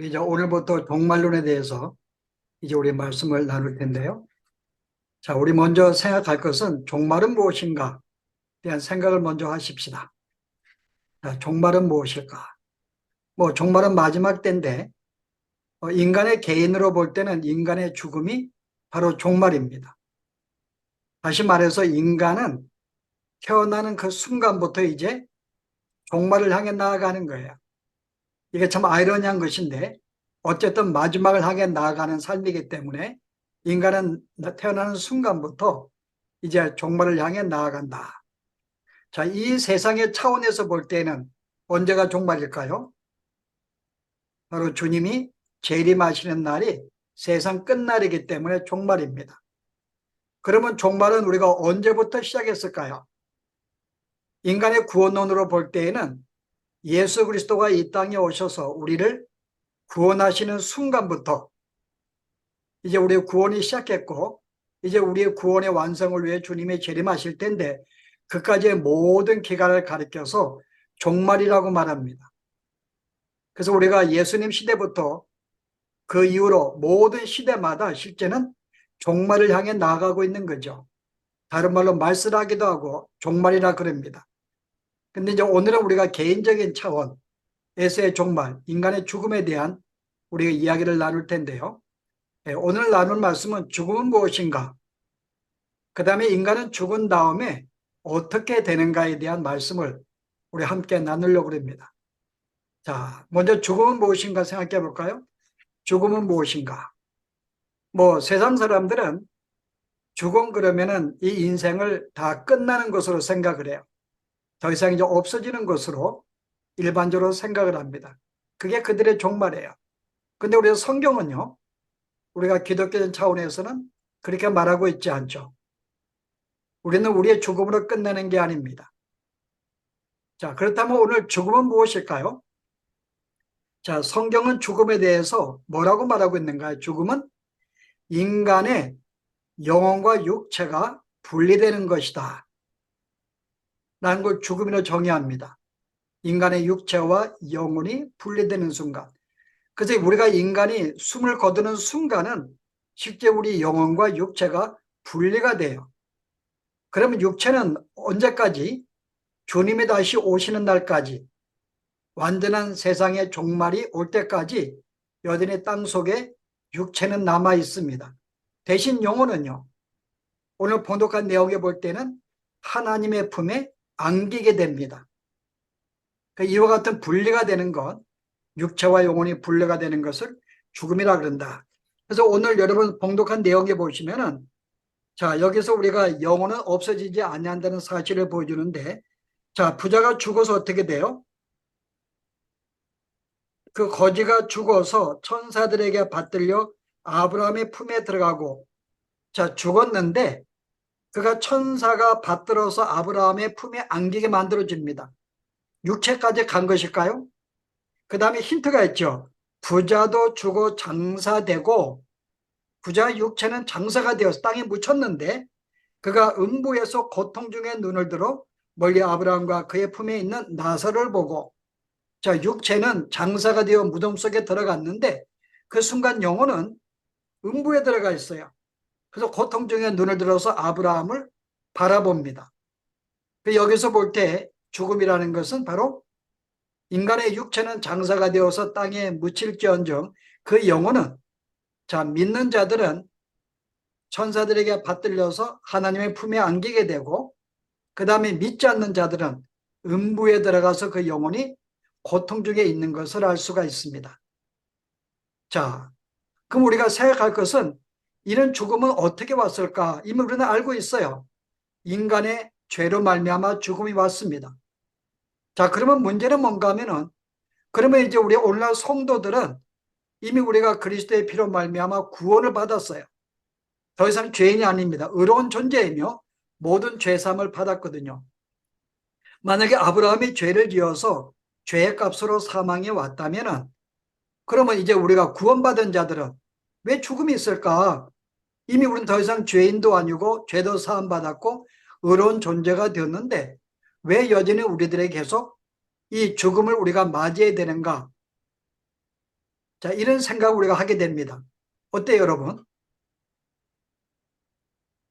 이제 오늘부터 종말론에 대해서 이제 우리 말씀을 나눌 텐데요. 자, 우리 먼저 생각할 것은 종말은 무엇인가 대한 생각을 먼저 하십시다. 자, 종말은 무엇일까? 종말은 마지막 때인데 인간의 개인으로 볼 때는 인간의 죽음이 바로 종말입니다. 다시 말해서 인간은 태어나는 그 순간부터 이제 종말을 향해 나아가는 거예요. 이게 참 아이러니한 것인데 어쨌든 마지막을 향해 나아가는 삶이기 때문에 인간은 태어나는 순간부터 이제 종말을 향해 나아간다. 자, 이 세상의 차원에서 볼 때는 언제가 종말일까요? 바로 주님이 재림하시는 날이 세상 끝날이기 때문에 종말입니다. 그러면 종말은 우리가 언제부터 시작했을까요? 인간의 구원론으로 볼 때에는 예수 그리스도가 이 땅에 오셔서 우리를 구원하시는 순간부터 이제 우리의 구원이 시작했고, 이제 우리의 구원의 완성을 위해 주님이 재림하실 텐데 그까지의 모든 기간을 가리켜서 종말이라고 말합니다. 그래서 우리가 예수님 시대부터 그 이후로 모든 시대마다 실제는 종말을 향해 나아가고 있는 거죠. 다른 말로 말쓰라기도 하고 종말이라 그럽니다. 근데 이제 오늘은 우리가 개인적인 차원에서의 종말, 인간의 죽음에 대한 우리가 이야기를 나눌 텐데요. 오늘 나눌 말씀은 죽음은 무엇인가? 그 다음에 인간은 죽은 다음에 어떻게 되는가에 대한 말씀을 우리 함께 나누려고 합니다. 자, 먼저 죽음은 무엇인가 생각해 볼까요? 죽음은 무엇인가? 세상 사람들은 죽음 그러면은 이 인생을 다 끝나는 것으로 생각을 해요. 더 이상 이제 없어지는 것으로 일반적으로 생각을 합니다. 그게 그들의 종말이에요. 근데 우리 성경은요, 우리가 기독교적 차원에서는 그렇게 말하고 있지 않죠. 우리는 우리의 죽음으로 끝내는 게 아닙니다. 자, 그렇다면 오늘 죽음은 무엇일까요? 자, 성경은 죽음에 대해서 뭐라고 말하고 있는가요? 죽음은 인간의 영혼과 육체가 분리되는 것이다 라는 걸 죽음이라고 정의합니다. 인간의 육체와 영혼이 분리되는 순간. 그래서 우리가 인간이 숨을 거두는 순간은 실제 우리 영혼과 육체가 분리가 돼요. 그러면 육체는 언제까지? 주님이 다시 오시는 날까지, 완전한 세상의 종말이 올 때까지 여전히 땅 속에 육체는 남아 있습니다. 대신 영혼은요, 오늘 본독한 내용에 볼 때는 하나님의 품에 안기게 됩니다. 이와 같은 분리가 되는 것, 육체와 영혼이 분리가 되는 것을 죽음이라 그런다. 그래서 오늘 여러분 봉독한 내용에 보시면은, 자, 여기서 우리가 영혼은 없어지지 아니한다는 사실을 보여주는데, 자, 부자가 죽어서 어떻게 돼요? 그 거지가 죽어서 천사들에게 받들려 아브라함의 품에 들어가고, 자, 죽었는데 그가 천사가 받들어서 아브라함의 품에 안기게 만들어집니다. 육체까지 간 것일까요? 그 다음에 힌트가 있죠. 부자도 죽어 장사되고, 부자의 육체는 장사가 되어서 땅에 묻혔는데 그가 음부에서 고통 중에 눈을 들어 멀리 아브라함과 그의 품에 있는 나사를 보고, 자, 육체는 장사가 되어 무덤 속에 들어갔는데 그 순간 영혼은 음부에 들어가 있어요. 그래서 고통 중에 눈을 들어서 아브라함을 바라봅니다. 여기서 볼 때 죽음이라는 것은 바로 인간의 육체는 장사가 되어서 땅에 묻힐지언정 그 영혼은, 자, 믿는 자들은 천사들에게 받들려서 하나님의 품에 안기게 되고, 그 다음에 믿지 않는 자들은 음부에 들어가서 그 영혼이 고통 중에 있는 것을 알 수가 있습니다. 자, 그럼 우리가 생각할 것은 이런 죽음은 어떻게 왔을까? 이미 우리는 알고 있어요. 인간의 죄로 말미암아 죽음이 왔습니다. 자, 그러면 문제는 뭔가 하면은, 그러면 이제 우리 오늘날 성도들은 이미 우리가 그리스도의 피로 말미암아 구원을 받았어요. 더 이상 죄인이 아닙니다. 의로운 존재이며 모든 죄사함을 받았거든요. 만약에 아브라함이 죄를 지어서 죄의 값으로 사망에 왔다면은, 그러면 이제 우리가 구원받은 자들은 왜 죽음이 있을까? 이미 우리는 더 이상 죄인도 아니고 죄도 사함 받았고 의로운 존재가 되었는데 왜 여전히 우리들에게 계속 이 죽음을 우리가 맞이해야 되는가? 자, 이런 생각을 우리가 하게 됩니다. 어때요, 여러분?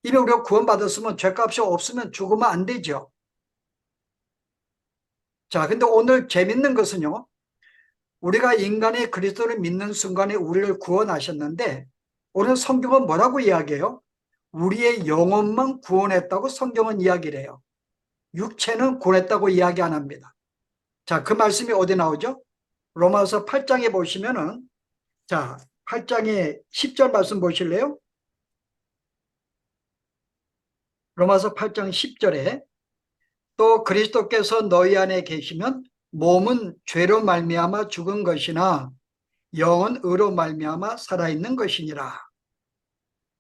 이미 우리가 구원받았으면 죄값이 없으면 죽으면 안 되죠. 자, 근데 오늘 재밌는 것은요, 우리가 인간이 그리스도를 믿는 순간에 우리를 구원하셨는데, 오늘 성경은 뭐라고 이야기해요? 우리의 영혼만 구원했다고 성경은 이야기를 해요. 육체는 구원했다고 이야기 안 합니다. 자, 그 말씀이 어디 나오죠? 로마서 8장에 보시면은, 자, 8장에 10절 말씀 보실래요? 로마서 8장 10절에 또 그리스도께서 너희 안에 계시면 몸은 죄로 말미암아 죽은 것이나 영은 의로 말미암아 살아있는 것이니라.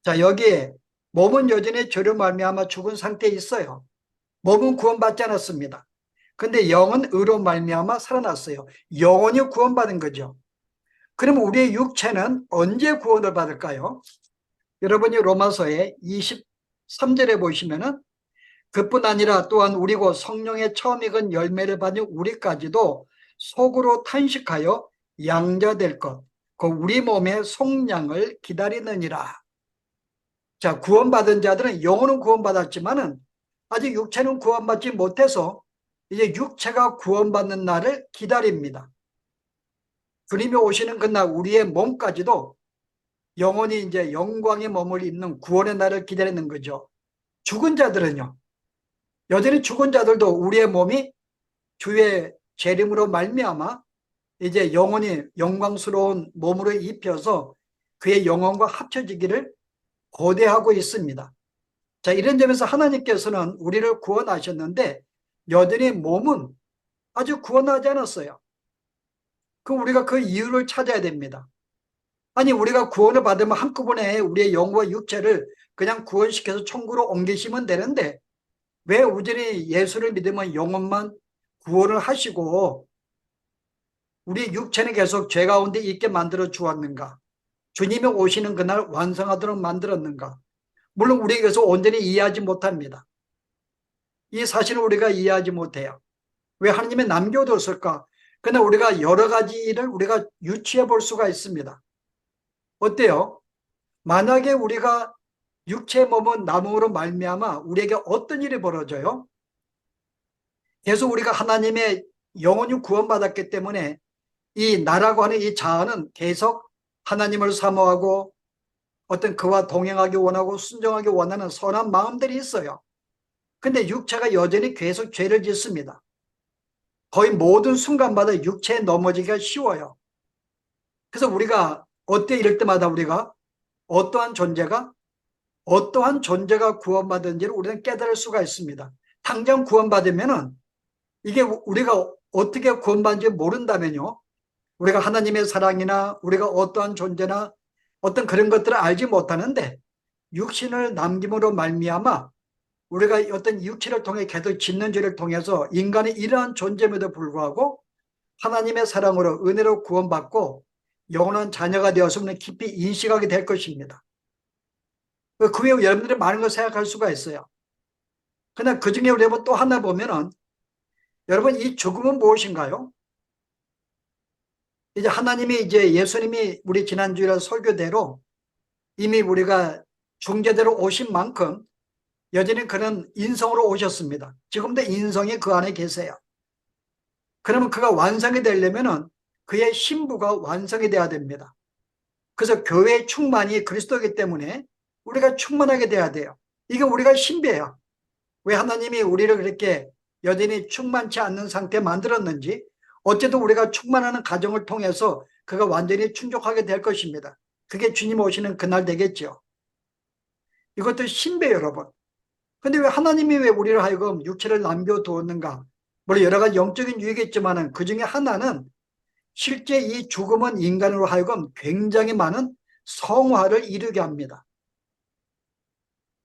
자, 여기에 몸은 여전히 죄로 말미암아 죽은 상태에 있어요. 몸은 구원받지 않았습니다. 근데 영은 의로 말미암아 살아났어요. 영혼이 구원받은 거죠. 그럼 우리의 육체는 언제 구원을 받을까요? 여러분이 로마서의 23절에 보시면은 그뿐 아니라 또한 우리 곧 성령의 처음 익은 열매를 받은 우리까지도 속으로 탄식하여 양자될 것, 그 우리 몸의 속량을 기다리느니라. 자, 구원받은 자들은 영혼은 구원받았지만은 아직 육체는 구원받지 못해서 이제 육체가 구원받는 날을 기다립니다. 주님이 오시는 그날 우리의 몸까지도 영혼이 이제 영광의 몸을 입는 구원의 날을 기다리는 거죠. 죽은 자들은요, 여전히 죽은 자들도 우리의 몸이 주의 재림으로 말미암아 이제 영혼이 영광스러운 몸으로 입혀서 그의 영혼과 합쳐지기를 고대하고 있습니다. 자, 이런 점에서 하나님께서는 우리를 구원하셨는데 여전히 몸은 아직 구원하지 않았어요. 그럼 우리가 그 이유를 찾아야 됩니다. 아니, 우리가 구원을 받으면 한꺼번에 우리의 영과 육체를 그냥 구원시켜서 천국으로 옮기시면 되는데 왜 우전히 예수를 믿으면 영혼만 구원을 하시고 우리 육체는 계속 죄 가운데 있게 만들어 주었는가? 주님이 오시는 그날 완성하도록 만들었는가? 물론 우리에게서 온전히 이해하지 못합니다. 이 사실을 우리가 이해하지 못해요. 왜 하나님이 남겨뒀을까? 그러나 우리가 여러 가지를 우리가 유추해 볼 수가 있습니다. 어때요? 만약에 우리가 육체의 몸은 남음으로 말미암아 우리에게 어떤 일이 벌어져요? 계속 우리가 하나님의 영원히 구원받았기 때문에 이 나라고 하는 이 자아는 계속 하나님을 사모하고 어떤 그와 동행하기 원하고 순종하기 원하는 선한 마음들이 있어요. 근데 육체가 여전히 계속 죄를 짓습니다. 거의 모든 순간마다 육체에 넘어지기가 쉬워요. 그래서 우리가 어때 이럴 때마다 우리가 어떠한 존재가 구원받은지를 우리는 깨달을 수가 있습니다. 당장 구원받으면은 이게 우리가 어떻게 구원받는지 모른다면요. 우리가 하나님의 사랑이나 우리가 어떠한 존재나 어떤 그런 것들을 알지 못하는데 육신을 남김으로 말미암아 우리가 어떤 육체를 통해 계속 짓는 죄를 통해서 인간이 이러한 존재임에도 불구하고 하나님의 사랑으로 은혜로 구원받고 영원한 자녀가 되었음을 깊이 인식하게 될 것입니다. 그 외에 여러분들이 많은 걸 생각할 수가 있어요. 그러나 그 중에 우리가 또 하나 보면은 여러분 이 죽음은 무엇인가요? 이제 하나님이 이제 예수님이 우리 지난주에 설교대로 이미 우리가 중재대로 오신 만큼 여전히 그는 인성으로 오셨습니다. 지금도 인성이 그 안에 계세요. 그러면 그가 완성이 되려면은 그의 신부가 완성이 돼야 됩니다. 그래서 교회의 충만이 그리스도이기 때문에 우리가 충만하게 돼야 돼요. 이게 우리가 신비해요. 왜 하나님이 우리를 그렇게 여전히 충만치 않는 상태에 만들었는지 어쨌든 우리가 충만하는 과정을 통해서 그가 완전히 충족하게 될 것입니다. 그게 주님 오시는 그날 되겠죠. 이것도 신비해요, 여러분. 근데 왜 하나님이 왜 우리를 하여금 육체를 남겨두었는가? 물론 여러 가지 영적인 이유가 있지만 그 중에 하나는 실제 이 죽음은 인간으로 하여금 굉장히 많은 성화를 이루게 합니다.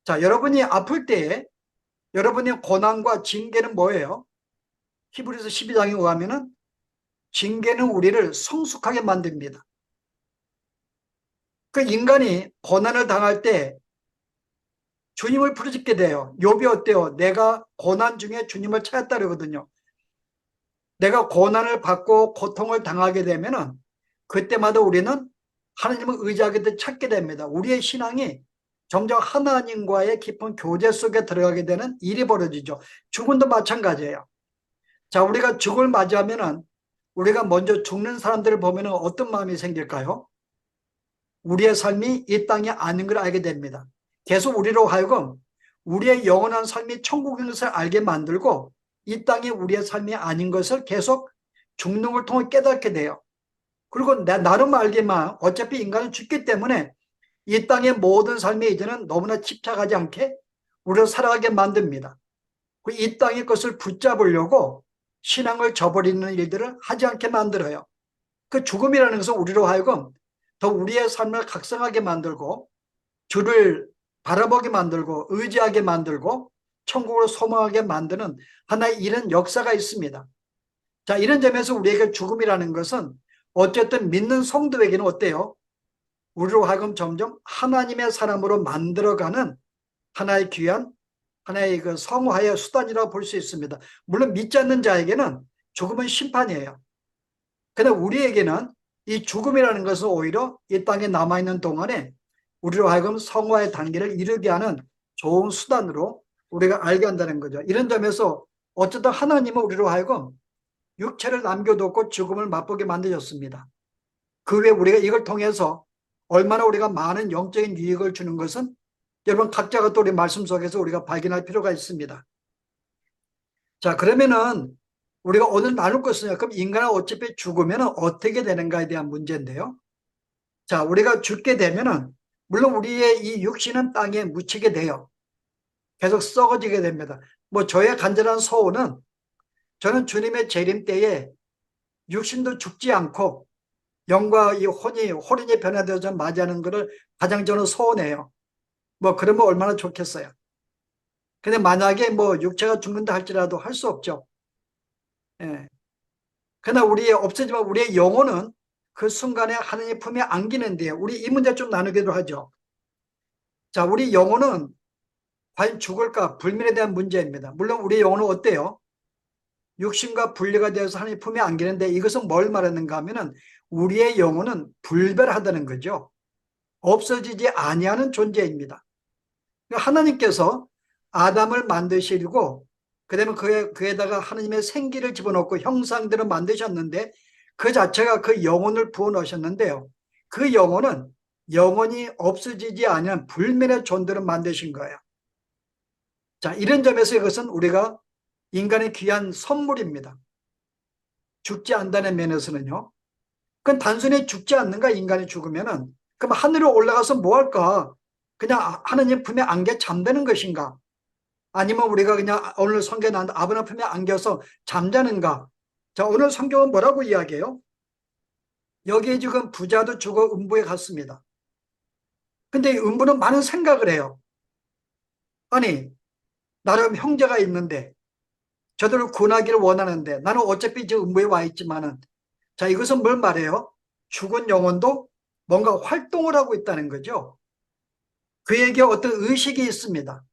자, 여러분이 아플 때에 여러분의 고난과 징계는 뭐예요? 히브리서 12장에 의하면은 징계는 우리를 성숙하게 만듭니다. 그 인간이 고난을 당할 때 주님을 부르짖게 돼요. 욥이 어때요? 내가 고난 중에 주님을 찾았다 그러거든요. 내가 고난을 받고 고통을 당하게 되면은 그때마다 우리는 하나님을 의지하게 돼 찾게 됩니다. 우리의 신앙이 점점 하나님과의 깊은 교제 속에 들어가게 되는 일이 벌어지죠. 죽음도 마찬가지예요. 자, 우리가 죽을 맞이하면은 우리가 먼저 죽는 사람들을 보면은 어떤 마음이 생길까요? 우리의 삶이 이 땅이 아닌 걸 알게 됩니다. 계속 우리로 하여금 우리의 영원한 삶이 천국인 것을 알게 만들고 이 땅이 우리의 삶이 아닌 것을 계속 죽는 걸 통해 깨닫게 돼요. 그리고 나름 알기만 어차피 인간은 죽기 때문에 이 땅의 모든 삶에 이제는 너무나 집착하지 않게 우리를 살아가게 만듭니다. 이 땅의 것을 붙잡으려고 신앙을 저버리는 일들을 하지 않게 만들어요. 그 죽음이라는 것은 우리로 하여금 더 우리의 삶을 각성하게 만들고 주를 바라보게 만들고 의지하게 만들고 천국을 소망하게 만드는 하나의 이런 역사가 있습니다. 자, 이런 점에서 우리에게 죽음이라는 것은 어쨌든 믿는 성도에게는 어때요? 우리로 하여금 점점 하나님의 사람으로 만들어가는 하나의 귀한 하나의 그 성화의 수단이라고 볼 수 있습니다. 물론 믿지 않는 자에게는 죽음은 심판이에요. 그런데 우리에게는 이 죽음이라는 것은 오히려 이 땅에 남아있는 동안에 우리로 하여금 성화의 단계를 이르게 하는 좋은 수단으로 우리가 알게 한다는 거죠. 이런 점에서 어쨌든 하나님은 우리로 하여금 육체를 남겨두고 죽음을 맛보게 만드셨습니다. 그 외에 우리가 이걸 통해서 얼마나 우리가 많은 영적인 유익을 주는 것은 여러분 각자가 또 우리 말씀 속에서 우리가 발견할 필요가 있습니다. 자, 그러면은 우리가 오늘 나눌 것은 그럼 인간은 어차피 죽으면 어떻게 되는가에 대한 문제인데요. 자, 우리가 죽게 되면은 물론 우리의 이 육신은 땅에 묻히게 돼요. 계속 썩어지게 됩니다. 뭐 저의 간절한 소원은 저는 주님의 재림 때에 육신도 죽지 않고 영과 이 혼인이 변화되어서 맞이하는 것을 가장 저는 소원해요. 뭐 그러면 얼마나 좋겠어요. 근데 만약에 뭐 육체가 죽는다 할지라도 할 수 없죠. 예. 그러나 우리의 없어지만 우리의 영혼은 그 순간에 하나님의 품에 안기는데요. 우리 이 문제 좀 나누기도 하죠. 자, 우리 영혼은 과연 죽을까 불멸에 대한 문제입니다. 물론 우리 영혼은 어때요? 육신과 분리가 되어서 하나님 품에 안기는데 이것은 뭘 말하는가 하면은 우리의 영혼은 불멸하다는 거죠. 없어지지 아니하는 존재입니다. 하나님께서 아담을 만드시고 그다음에 그에다가 하나님의 생기를 집어넣고 형상대로 만드셨는데 그 자체가 그 영혼을 부어넣으셨는데요. 그 영혼은 영원히 없어지지 않은 불멸의 존재로 만드신 거예요. 자, 이런 점에서 이것은 우리가 인간의 귀한 선물입니다. 죽지 않다는 면에서는요. 그건 단순히 죽지 않는가 인간이 죽으면은 그럼 하늘로 올라가서 뭐 할까? 그냥 하나님 품에 안겨 잠드는 것인가? 아니면 우리가 그냥 오늘 성경에 나온 아브라함 품에 안겨서 잠자는가? 자, 오늘 성경은 뭐라고 이야기해요? 여기에 지금 부자도 죽어 음부에 갔습니다. 근데 이 음부는 많은 생각을 해요. 아니, 나름 형제가 있는데 저들을 구원하기를 원하는데 나는 어차피 지금 음부에 와 있지만은 자, 이것은 뭘 말해요? 죽은 영혼도 뭔가 활동을 하고 있다는 거죠. 그에게 어떤 의식이 있습니다.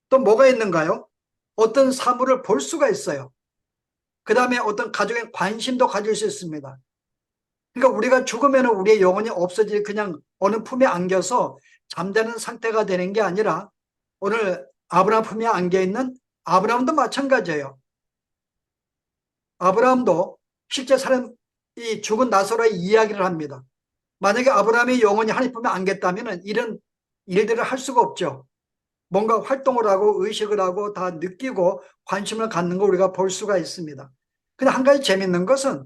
또 뭐가 있는가요? 어떤 사물을 볼 수가 있어요. 그 다음에 어떤 가족의 관심도 가질 수 있습니다. 그러니까 우리가 죽으면 우리의 영혼이 없어질 그냥 어느 품에 안겨서 잠자는 상태가 되는 게 아니라 오늘 아브라함 품에 안겨 있는 아브라함도 마찬가지예요. 아브라함도 실제 사람 이 죽은 나사로의 이야기를 합니다. 만약에 아브라함의 영혼이 하나님 품에 안겼다면 이런 일들을 할 수가 없죠. 뭔가 활동을 하고 의식을 하고 다 느끼고 관심을 갖는 거 우리가 볼 수가 있습니다. 근데 한 가지 재밌는 것은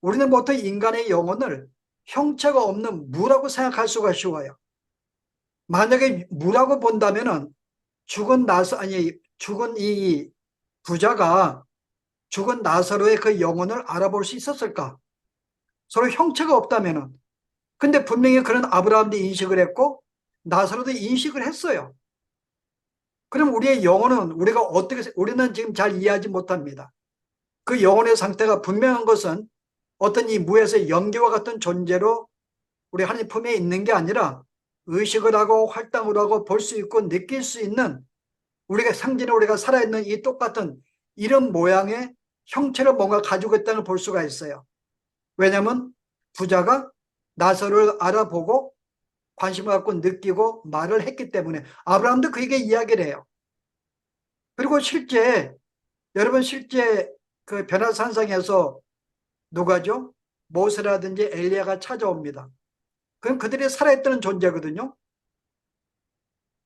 우리는 보통 인간의 영혼을 형체가 없는 무라고 생각할 수가 쉬워요. 만약에 무라고 본다면은 죽은 이 부자가 죽은 나사로의 그 영혼을 알아볼 수 있었을까? 서로 형체가 없다면은. 근데 분명히 그런 아브라함도 인식을 했고 나사로도 인식을 했어요. 그럼 우리의 영혼은 우리는 지금 잘 이해하지 못합니다. 그 영혼의 상태가 분명한 것은 어떤 이 무에서 연기와 같은 존재로 우리 하나님 품에 있는 게 아니라 의식을 하고 활동을 하고 볼 수 있고 느낄 수 있는 우리가 상징에 우리가 살아있는 이 똑같은 이런 모양의 형체를 뭔가 가지고 있다는 걸 볼 수가 있어요. 왜냐하면 부자가 나서를 알아보고 관심을 갖고 느끼고 말을 했기 때문에 아브라함도 그에게 이야기를 해요. 그리고 실제 여러분 실제 그 변화산상에서 누가죠? 모세라든지 엘리야가 찾아옵니다. 그럼 그들이 살아있던 존재거든요.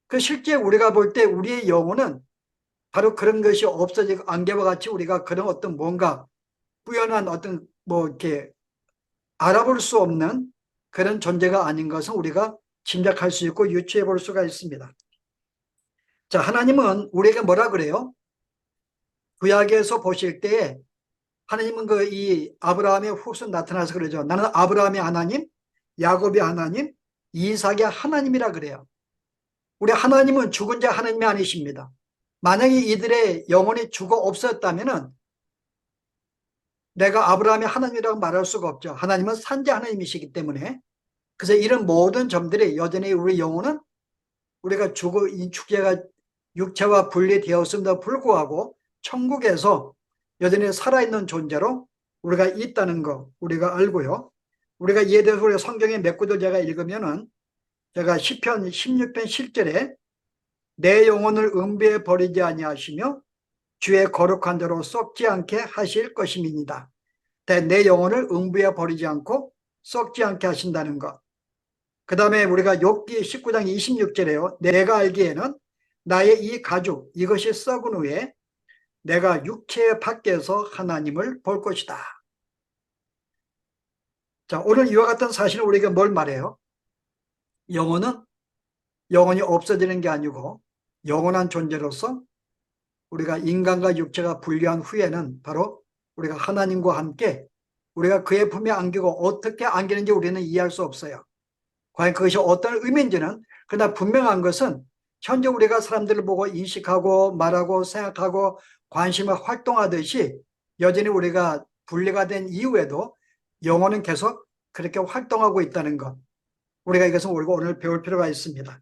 그 실제 우리가 볼 때 우리의 영혼은 바로 그런 것이 없어지고 안개와 같이 우리가 그런 어떤 뭔가 뿌연한 어떤 뭐 이렇게 알아볼 수 없는 그런 존재가 아닌 것은 우리가 짐작할 수 있고 유추해 볼 수가 있습니다. 자, 하나님은 우리에게 뭐라 그래요? 구약에서 보실 때에 하나님은 그 이 아브라함의 후손 나타나서 그러죠. 나는 아브라함의 하나님, 야곱의 하나님, 이삭의 하나님이라 그래요. 우리 하나님은 죽은 자 하나님이 아니십니다. 만약에 이들의 영혼이 죽어 없었다면은 내가 아브라함의 하나님이라고 말할 수가 없죠. 하나님은 산자 하나님이시기 때문에. 그래서 이런 모든 점들이 여전히 우리 영혼은 우리가 죽어 이 육체와 분리되었음에도 불구하고 천국에서 여전히 살아있는 존재로 우리가 있다는 거 우리가 알고요. 우리가 이에 대해서 우리가 성경의 몇 구절 제가 읽으면은 제가 시편 16편 7절에 내 영혼을 음부에 버리지 아니하시며 주의 거룩한 대로 썩지 않게 하실 것임이니이다. 내 영혼을 음부에 버리지 않고 썩지 않게 하신다는 것. 그 다음에 우리가 욥기 19장 26절에요. 내가 알기에는 나의 이 가죽 이것이 썩은 후에 내가 육체 밖에서 하나님을 볼 것이다. 자, 오늘 이와 같은 사실은 우리가 뭘 말해요? 영혼은 영혼이 없어지는 게 아니고 영원한 존재로서 우리가 인간과 육체가 분리한 후에는 바로 우리가 하나님과 함께 우리가 그의 품에 안기고 어떻게 안기는지 우리는 이해할 수 없어요. 과연 그것이 어떤 의미인지는 그러나 분명한 것은 현재 우리가 사람들을 보고 인식하고 말하고 생각하고 관심을 활동하듯이 여전히 우리가 분리가 된 이후에도 영혼은 계속 그렇게 활동하고 있다는 것. 우리가 이것은 우리가 오늘 배울 필요가 있습니다.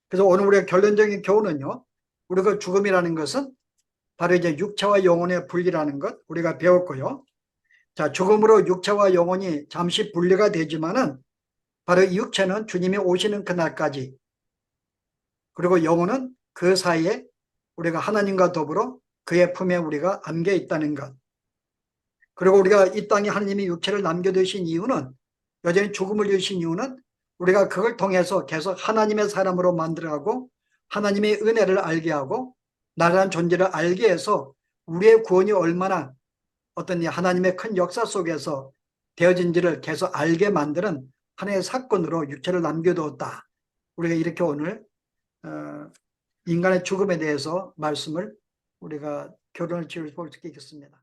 그래서 오늘 우리가 결론적인 교훈은요. 우리가 죽음이라는 것은 바로 이제 육체와 영혼의 분리라는 것 우리가 배웠고요. 자, 죽음으로 육체와 영혼이 잠시 분리가 되지만은 바로 이 육체는 주님이 오시는 그날까지 그리고 영혼은 그 사이에 우리가 하나님과 더불어 그의 품에 우리가 안겨 있다는 것. 그리고 우리가 이 땅에 하나님이 육체를 남겨두신 이유는 여전히 죽음을 주신 이유는 우리가 그걸 통해서 계속 하나님의 사람으로 만들어가고 하나님의 은혜를 알게 하고 나라는 존재를 알게 해서 우리의 구원이 얼마나 어떤 하나님의 큰 역사 속에서 되어진지를 계속 알게 만드는 하나의 사건으로 육체를 남겨두었다. 우리가 이렇게 오늘 인간의 죽음에 대해서 말씀을 우리가 결론을 지을 수 있겠습니다.